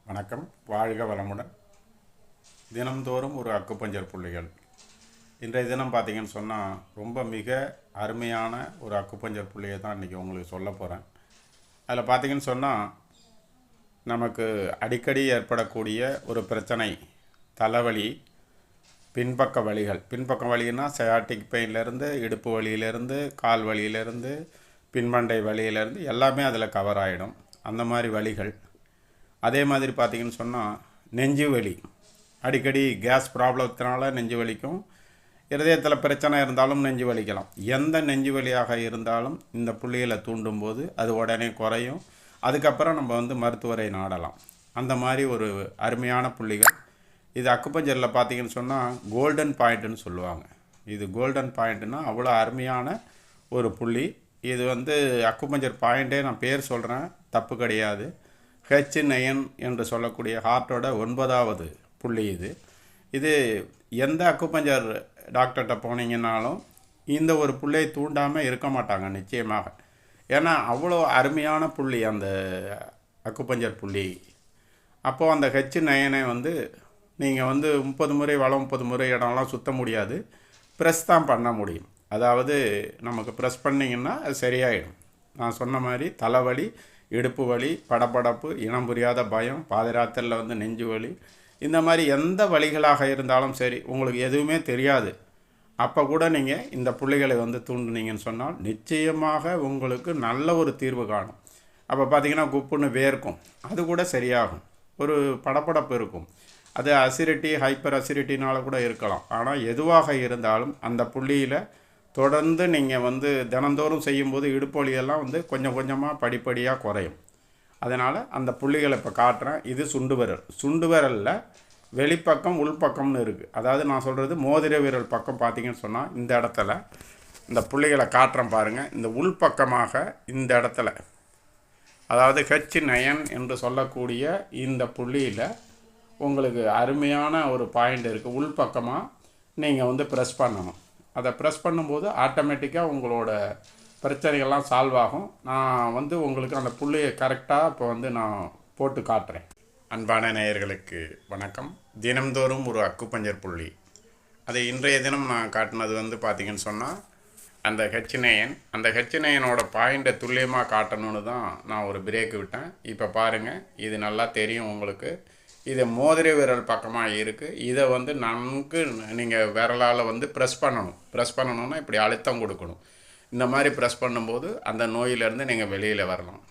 வணக்கம். வாழ்க வளமுடன். தினம்தோறும் ஒரு அக்குப்பஞ்சர் புள்ளிகள். இன்றைய தினம் பார்த்தீங்கன்னு சொன்னால் ரொம்ப மிக அருமையான ஒரு அக்குப்பஞ்சர் புள்ளியை தான் இன்றைக்கி உங்களுக்கு சொல்ல போகிறேன். அதில் பார்த்தீங்கன்னு சொன்னால் நமக்கு அடிக்கடி ஏற்படக்கூடிய ஒரு பிரச்சனை தலைவலி, பின்பக்க வலிகள். பின்பக்க வலின்னா சயாட்டிக் பெயின்லேருந்து, இடுப்பு வலியிலேருந்து, கால் வலியிலேருந்து, பின்மண்டை வலியிலேருந்து எல்லாமே அதில் கவர் ஆகிடும். அந்த மாதிரி வலிகள். அதே மாதிரி பார்த்திங்கன்னு சொன்னால் நெஞ்சு வலி, அடிக்கடி கேஸ் ப்ராப்ளத்தினால நெஞ்சு வலிக்கும். இருதயத்தில் பிரச்சனை இருந்தாலும் நெஞ்சு வலிக்கலாம். எந்த நெஞ்சு வலியாக இருந்தாலும் இந்த புள்ளிகளை தூண்டும்போது அது உடனே குறையும். அதுக்கப்புறம் நம்ம மருத்துவரை நாடலாம். அந்த மாதிரி ஒரு அருமையான புள்ளிகள். இது அக்குப்பஞ்சரில் பார்த்திங்கன்னு சொன்னால் கோல்டன் பாயிண்ட்டுன்னு சொல்லுவாங்க. இது கோல்டன் பாயிண்ட்டுன்னா அவ்வளோ அருமையான ஒரு புள்ளி. இது அக்குப்பஞ்சர் பாயிண்ட்டே நான் பேர் சொல்கிறேன், தப்பு கிடையாது. H9 என்று சொல்லக்கூடிய ஹார்ட்டோட 9வது புள்ளி இது. இது எந்த அக்குப்பஞ்சர் டாக்டர்கிட்ட போனீங்கன்னாலும் இந்த ஒரு புள்ளியை தூண்டாமல் இருக்க மாட்டாங்க நிச்சயமாக. ஏன்னா அவ்வளோ அருமையான புள்ளி அந்த அக்குப்பஞ்சர் புள்ளி. அப்போது அந்த H9 நீங்கள் 30 முறை வளம் 30 முறை இடம்லாம் சுற்ற முடியாது, ப்ரெஸ் தான் பண்ண முடியும். அதாவது நமக்கு ப்ரெஸ் பண்ணிங்கன்னா அது சரியாயிடும். நான் சொன்ன மாதிரி தலைவலி, இடுப்பு வலி, படபடப்பு, இனம் புரியாத பயம், பாதராத்திரில் நெஞ்சு வலி, இந்த மாதிரி எந்த வலிகளாக இருந்தாலும் சரி, உங்களுக்கு எதுவுமே தெரியாது, அப்போ கூட நீங்கள் இந்த புள்ளிகளை தூண்டுனீங்கன்னு சொன்னால் நிச்சயமாக உங்களுக்கு நல்ல ஒரு தீர்வு காணும். அப்போ பார்த்திங்கன்னா குப்புன்னு வேர்க்கும், அது கூட சரியாகும். ஒரு படபடப்பு இருக்கும், அது அசிடிட்டி, ஹைப்பர் அசிடிட்டினால கூட இருக்கலாம். ஆனால் எதுவாக இருந்தாலும் அந்த புள்ளியில் தொடர்ந்து நீங்கள் தினந்தோறும் செய்யும்போது இடுப்பு வலியெல்லாம் கொஞ்சம் கொஞ்சமாக படிப்படியாக குறையும். அதனால் அந்த புள்ளிகளை இப்போ காட்டுறேன். இது சுண்டு விரல். சுண்டு விரலில் வெளிப்பக்கம் உள்பக்கம்னு இருக்குது. அதாவது நான் சொல்கிறது மோதிர விரல் பக்கம். பார்த்திங்கன்னு சொன்னால் இந்த இடத்துல இந்த புள்ளிகளை காட்டுறேன் பாருங்கள். இந்த உள்பக்கமாக இந்த இடத்துல, அதாவது H9 என்று சொல்லக்கூடிய இந்த புள்ளியில் உங்களுக்கு அருமையான ஒரு பாயிண்ட் இருக்குது. உள்பக்கமாக நீங்கள் ப்ரெஸ் பண்ணணும். அதை ப்ரெஸ் பண்ணும்போது ஆட்டோமேட்டிக்காக உங்களோட பிரச்சனைகள்லாம் சால்வ் ஆகும். நான் உங்களுக்கு அந்த புள்ளியை கரெக்டாக இப்போ நான் போட்டு காட்டுறேன். அன்பான நேயர்களுக்கு வணக்கம். தினம்தோறும் ஒரு அக்குப்பஞ்சர் புள்ளி. அது இன்றைய தினம் நான் காட்டினது பார்த்திங்கன்னு சொன்னால் அந்த H9. அந்த H9ஓட பாயிண்ட்டை துல்லியமாக காட்டணுன்னு தான் நான் ஒரு பிரேக் விட்டேன். இப்போ பாருங்கள், இது நல்லா தெரியும் உங்களுக்கு. இது மோதிர விரல் பக்கமாக இருக்குது. இதை நன்கு நீங்கள் விரலால் ப்ரெஸ் பண்ணணும். ப்ரெஸ் பண்ணணுன்னா இப்படி அழுத்தம் கொடுக்கணும். இந்த மாதிரி ப்ரெஸ் பண்ணும்போது அந்த நோயிலேருந்து நீங்கள் வெளியில் வரலாம்.